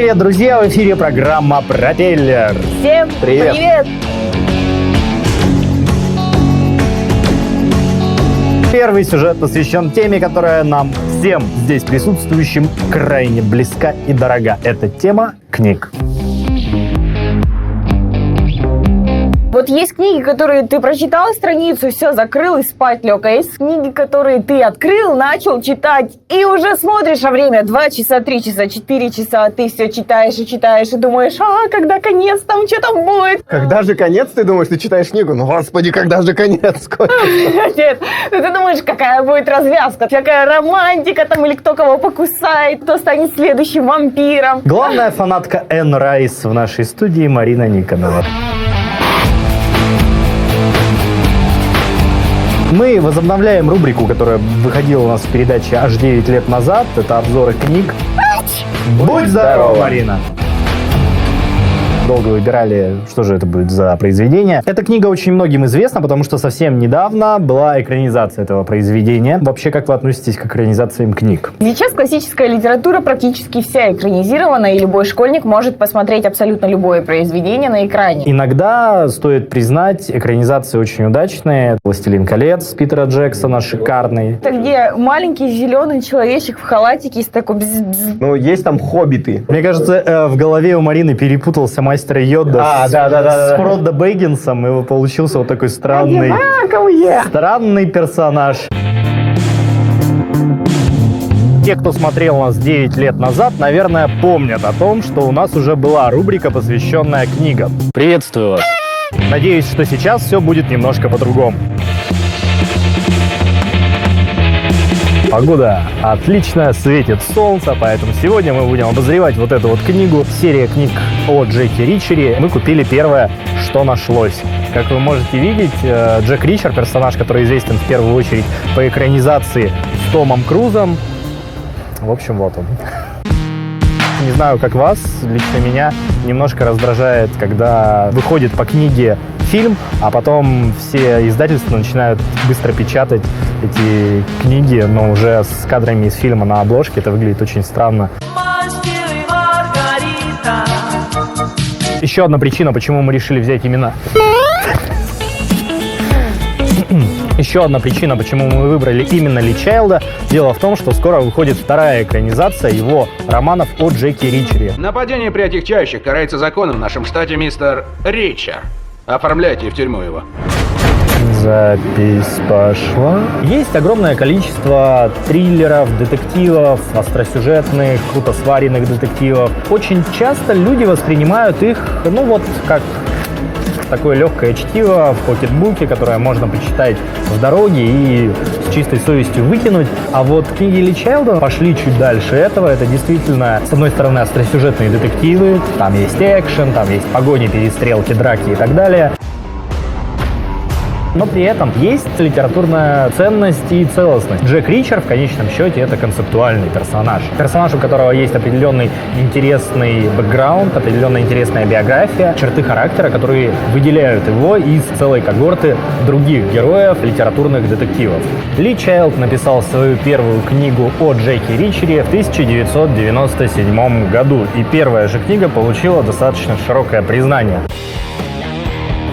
привет, друзья! В эфире программа «Пропеллер». Всем привет! Первый сюжет посвящен теме, которая нам всем здесь присутствующим крайне близка и дорога. Это тема книг. Вот есть книги, которые ты прочитал страницу, все, закрыл и спать лег. А есть книги, которые ты открыл, начал читать, и уже смотришь, а время 2 часа, 3 часа, 4 часа, а ты все читаешь, и думаешь, когда конец, там что там будет? Когда же конец, ты думаешь, ты читаешь книгу? Ну, господи, когда же конец? Нет, ты думаешь, какая будет развязка, какая романтика там, или кто кого покусает, кто станет следующим вампиром. Главная фанатка Энн Райс в нашей студии Марина Никонова. Мы возобновляем рубрику, которая выходила у нас в передаче аж 9 лет назад. Это обзоры книг. Будь здорова, Марина! Долго выбирали, что же это будет за произведение. Эта книга очень многим известна, потому что совсем недавно была экранизация этого произведения. Вообще, как вы относитесь к экранизациям книг? Сейчас классическая литература практически вся экранизирована, и любой школьник может посмотреть абсолютно любое произведение на экране. Иногда, стоит признать, экранизации очень удачные. «Властелин колец» Питера Джексона шикарный. Это где маленький зеленый человечек в халатике с такой бз-бз. Ну, есть там хоббиты. Мне кажется, в голове у Марины перепутался мастер Йода с Фродо Бэггинсом, и получился вот такой странный персонаж. Те, кто смотрел нас 9 лет назад, наверное, помнят о том, что у нас уже была рубрика, посвященная книгам. Приветствую вас. Надеюсь, что сейчас все будет немножко по-другому. Погода отличная, светит солнце, поэтому сегодня мы будем обозревать вот эту вот книгу. Серия книг о Джеке Ричере. Мы купили первое, что нашлось. Как вы можете видеть, Джек Ричер, персонаж, который известен в первую очередь по экранизации с Томом Крузом. В общем, вот он. Не знаю, как вас, лично меня немножко раздражает, когда выходит по книге фильм, а потом все издательства начинают быстро печатать эти книги, но уже с кадрами из фильма на обложке. Это выглядит очень странно. Еще одна причина, почему мы решили взять именно... Еще одна причина, почему мы выбрали именно Ли Чайлда. Дело в том, что скоро выходит вторая экранизация его романов о Джеке Ричере. Нападение при отягчающих карается законом в нашем штате, мистер Ричер. Оформляйте в тюрьму его. Запись пошла. Есть огромное количество триллеров, детективов, остросюжетных, круто сваренных детективов. Очень часто люди воспринимают их, как такое легкое чтиво в покетбуке, которое можно почитать в дороге и с чистой совестью выкинуть. А вот книги Ли Чайлда пошли чуть дальше этого. Это действительно, с одной стороны, остросюжетные детективы. Там есть экшен, там есть погони, перестрелки, драки и так далее. Но при этом есть литературная ценность и целостность. Джек Ричер, в конечном счете, это концептуальный персонаж. Персонаж, у которого есть определенный интересный бэкграунд, определенная интересная биография, черты характера, которые выделяют его из целой когорты других героев литературных детективов. Ли Чайлд написал свою первую книгу о Джеке Ричере в 1997 году, и первая же книга получила достаточно широкое признание.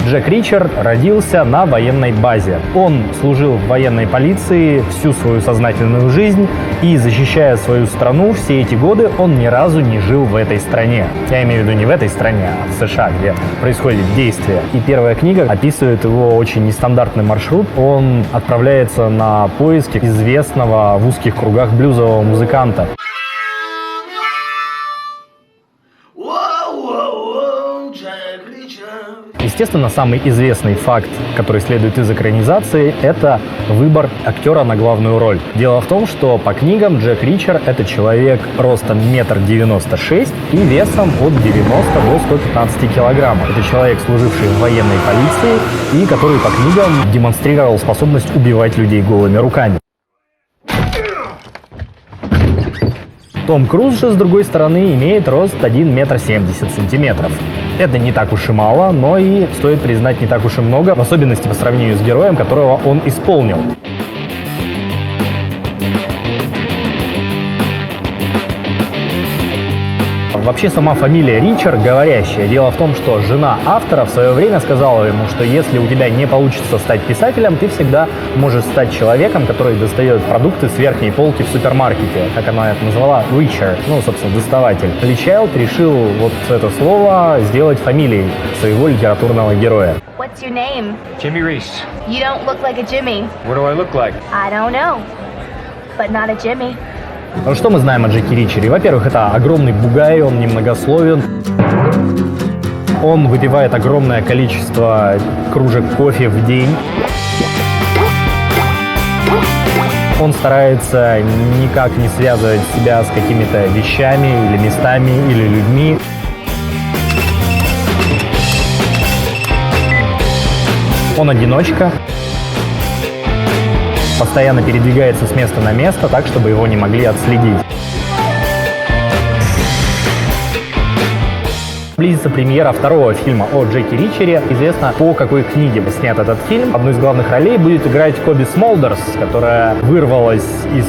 Джек Ричер родился на военной базе. Он служил в военной полиции всю свою сознательную жизнь, и, защищая свою страну все эти годы, он ни разу не жил в этой стране. Я имею в виду не в этой стране, а в США, где происходит действие. И первая книга описывает его очень нестандартный маршрут. Он отправляется на поиски известного в узких кругах блюзового музыканта. Естественно, самый известный факт, который следует из экранизации, это выбор актера на главную роль. Дело в том, что по книгам Джек Ричер — это человек ростом 1,96 м и весом от 90 до 115 килограммов. Это человек, служивший в военной полиции и который по книгам демонстрировал способность убивать людей голыми руками. Том Круз же, с другой стороны, имеет рост 1,70 см. Это не так уж и мало, но и, стоит признать, не так уж и много, в особенности по сравнению с героем, которого он исполнил. вообще сама фамилия Ричер говорящая. Дело в том, что жена автора в свое время сказала ему, что если у тебя не получится стать писателем, ты всегда можешь стать человеком, который достает продукты с верхней полки в супермаркете. Как она это назвала? Richer. Ну, собственно, доставатель. Ли Чайлд решил вот это слово сделать фамилией своего литературного героя. What's your name? Jimmy Reese. You don't look like a Jimmy. What do I look like? I don't know. But not a Jimmy. Ну, что мы знаем о Джеки Ричере? Во-первых, это огромный бугай, он немногословен. Он выпивает огромное количество кружек кофе в день. Он старается никак не связывать себя с какими-то вещами или местами или людьми. Он одиночка. Постоянно передвигается с места на место, так, чтобы его не могли отследить. Близится премьера второго фильма о Джеки Ричере. Известно, по какой книге снят этот фильм. Одну из главных ролей будет играть Коби Смолдерс, которая вырвалась из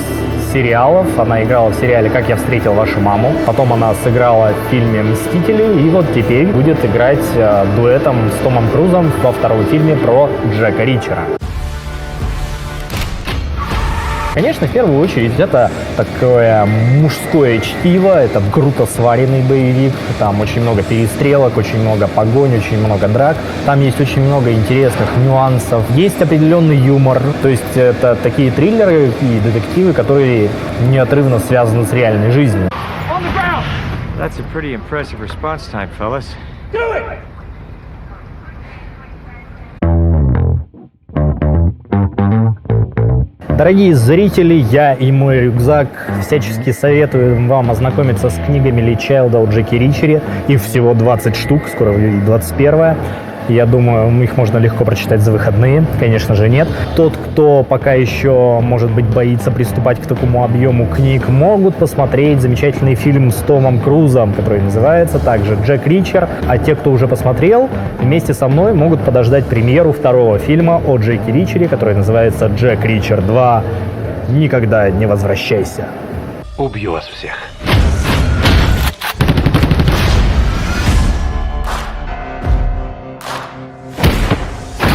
сериалов. Она играла в сериале «Как я встретил вашу маму». Потом она сыграла в фильме «Мстители». И вот теперь будет играть дуэтом с Томом Крузом во втором фильме про Джека Ричера. Конечно, в первую очередь, это такое мужское чтиво, это круто сваренный боевик, там очень много перестрелок, очень много погонь, очень много драк, там есть очень много интересных нюансов, есть определенный юмор, то есть это такие триллеры и детективы, которые неотрывно связаны с реальной жизнью. That's a pretty impressive response time, fellas. Дорогие зрители, я и мой рюкзак всячески советуем вам ознакомиться с книгами Ли Чайлда о Джеки Ричере. Их всего 20 штук, скоро выйдет 21-я. Я думаю, их можно легко прочитать за выходные. Конечно же, нет. Тот, кто пока еще, может быть, боится приступать к такому объему книг, могут посмотреть замечательный фильм с Томом Крузом, который называется также «Джек Ричер». А те, кто уже посмотрел, вместе со мной могут подождать премьеру второго фильма о Джеки Ричере, который называется «Джек Ричер 2. Никогда не возвращайся». Убью вас всех.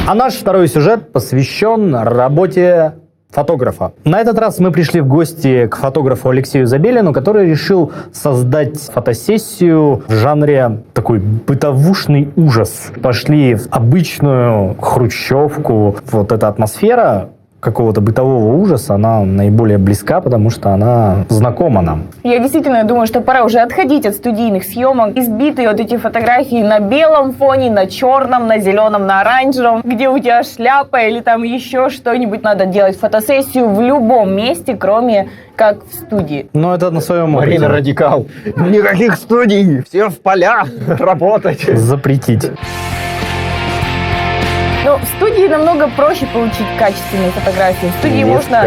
А наш второй сюжет посвящен работе фотографа. На этот раз мы пришли в гости к фотографу Алексею Забелину, который решил создать фотосессию в жанре такой бытовушный ужас. Пошли в обычную хрущевку. Вот эта атмосфера какого-то бытового ужаса, она наиболее близка, потому что она знакома нам. Я действительно думаю, что пора уже отходить от студийных съемок. Избитые вот эти фотографии на белом фоне, на черном, на зеленом, на оранжевом, где у тебя шляпа или там еще что-нибудь. Надо делать фотосессию в любом месте, кроме как в студии. Но это на своем опыте. Марина радикал. Никаких студий, все в поля работать. Запретить. Но в студии намного проще получить качественные фотографии. В студии можно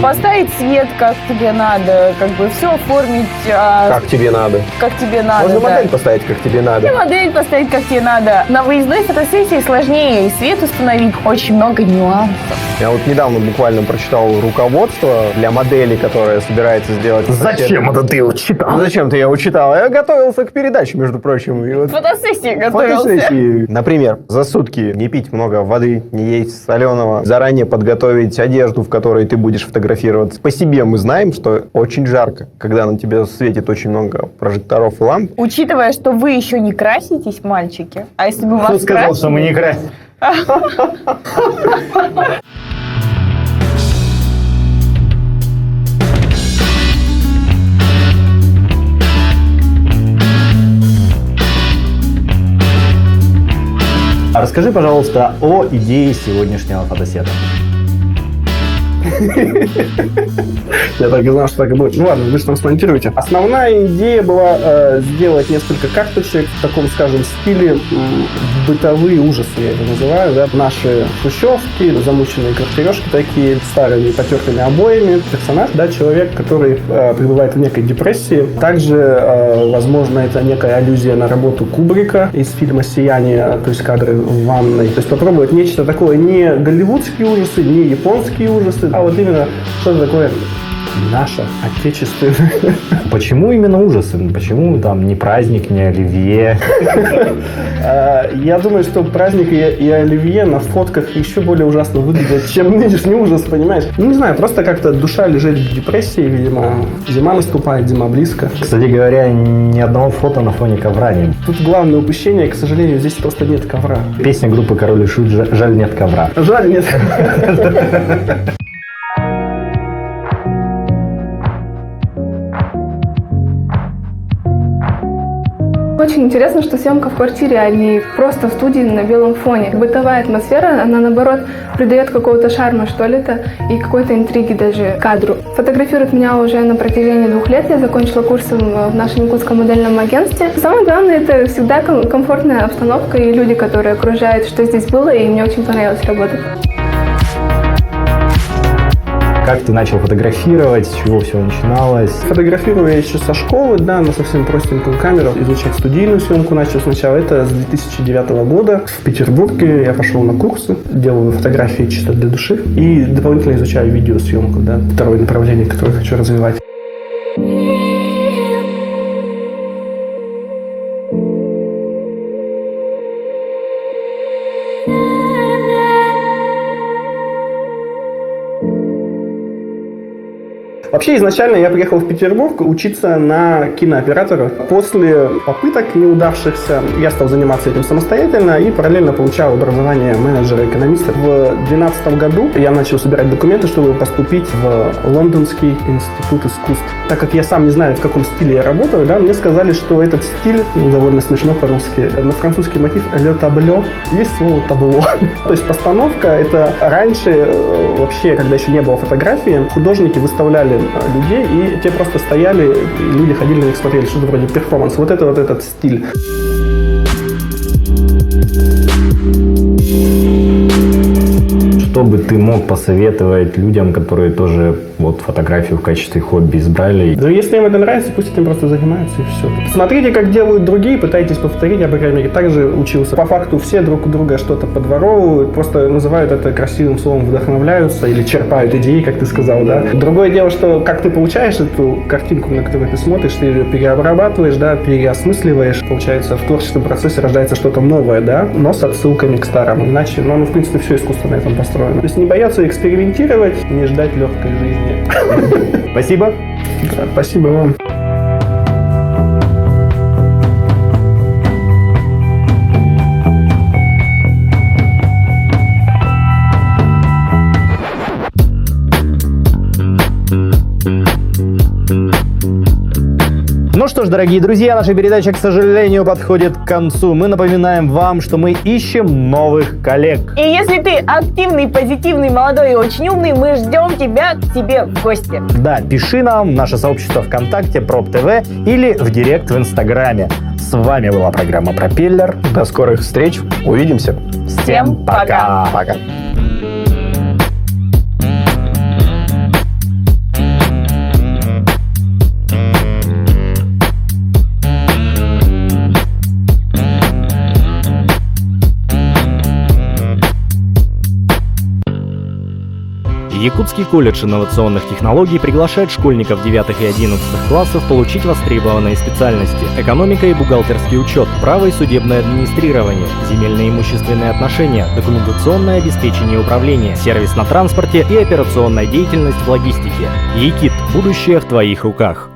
поставить свет, как тебе надо, как бы все оформить. Как тебе надо. Как тебе надо, Можно да. модель поставить, как тебе надо. И модель поставить, как тебе надо. На выездной фотосессии сложнее и свет установить. Очень много нюансов. Я вот недавно буквально прочитал руководство для модели, которая собирается сделать... Зачем это ты его читал? Ну, зачем ты его читал? Я готовился к передаче, между прочим. И вот Фотосессии готовился. фотосессии. Например, за сутки не пить много воды, не есть соленого, заранее подготовить одежду, в которой ты будешь фотографироваться. По себе мы знаем, что очень жарко, когда на тебя светит очень много прожекторов и ламп. Учитывая, что вы еще не краситесь, мальчики, а если бы Кто вас сказал, красили... что мы не красим? Расскажи, пожалуйста, о идее сегодняшнего фотосета. Я так и знал, что так и будет. Ну ладно, вы же там смонтируете. Основная идея была сделать несколько карточек в таком, скажем, стиле бытовые ужасы, я это называю. Да? Наши хрущевки, замученные квартирешки такие, старыми потертыми обоями. Персонаж, да, человек, который пребывает в некой депрессии. Также, возможно, это некая аллюзия на работу Кубрика из фильма «Сияние», то есть кадры в ванной. То есть попробовать нечто такое, не голливудские ужасы, не японские ужасы, а вот именно что-то такое наша, отечественная. Почему именно ужасы? Почему там не праздник, не оливье? Я думаю, что праздник и оливье на фотках еще более ужасно выглядят, чем нынешний ужас, понимаешь? Ну, не знаю, просто как-то душа лежит в депрессии, видимо. Зима наступает, зима близко. Кстати говоря, ни одного фото на фоне ковра нет. Тут главное упущение, к сожалению, здесь просто нет ковра. Песня группы «Король и Шут» «Жаль, нет ковра». Жаль, нет. Очень интересно, что съемка в квартире, а не просто в студии на белом фоне. Бытовая атмосфера, она наоборот придает какого-то шарма, что ли, и какой-то интриги даже кадру. Фотографирует меня уже на протяжении 2 лет. Я закончила курсы в нашем якутском модельном агентстве. Самое главное, это всегда комфортная обстановка и люди, которые окружают, что здесь было, и мне очень понравилось работать. Как ты начал фотографировать, с чего все начиналось? Фотографирую я еще со школы, да, на совсем простенькую камеру. Изучать студийную съемку начал сначала. Это с 2009 года. В Петербурге я пошел на курсы, делаю фотографии чисто для души и дополнительно изучаю видеосъемку, да, второе направление, которое хочу развивать. Вообще, изначально я приехал в Петербург учиться на кинооператора. После попыток неудавшихся я стал заниматься этим самостоятельно и параллельно получал образование менеджера-экономиста. В 2012 году я начал собирать документы, чтобы поступить в Лондонский институт искусств. Так как я сам не знаю, в каком стиле я работаю, да, мне сказали, что этот стиль, довольно смешно по-русски, на французский мотив «le tableau» есть слово «табло». То есть постановка — это раньше, вообще, когда еще не было фотографии, художники выставляли людей, и те просто стояли, и люди ходили на них, смотрели, что-то вроде перформанс. Вот этот стиль. Что бы ты мог посоветовать людям, которые тоже вот фотографию в качестве хобби избрали? Да если им это нравится, пусть этим просто занимаются, и все. Смотрите, как делают другие, пытайтесь повторить. Я, по крайней мере, также учился. По факту все друг у друга что-то подворовывают, просто называют это красивым словом «вдохновляются» или черпают идеи, как ты сказал, да. Другое дело, что как ты получаешь эту картинку, на которую ты смотришь, ты ее переобрабатываешь, да, переосмысливаешь. Получается, в творческом процессе рождается что-то новое, да, но с отсылками к старому. Иначе, в принципе, все искусство на этом построено. То есть не бояться экспериментировать, не ждать легкой жизни. Спасибо. Да, спасибо вам. Ну что ж, дорогие друзья, наша передача, к сожалению, подходит к концу. Мы напоминаем вам, что мы ищем новых коллег. И если ты активный, позитивный, молодой и очень умный, мы ждем тебя к себе в гости. Да, пиши нам в наше сообщество ВКонтакте, Проб ТВ или в директ в Инстаграме. С вами была программа «Пропеллер». До скорых встреч. Увидимся. Всем пока. Пока. Якутский колледж инновационных технологий приглашает школьников 9 и 11 классов получить востребованные специальности: экономика и бухгалтерский учет, право и судебное администрирование, земельно-имущественные отношения, документационное обеспечение управления, сервис на транспорте и операционная деятельность в логистике. Якит. Будущее в твоих руках.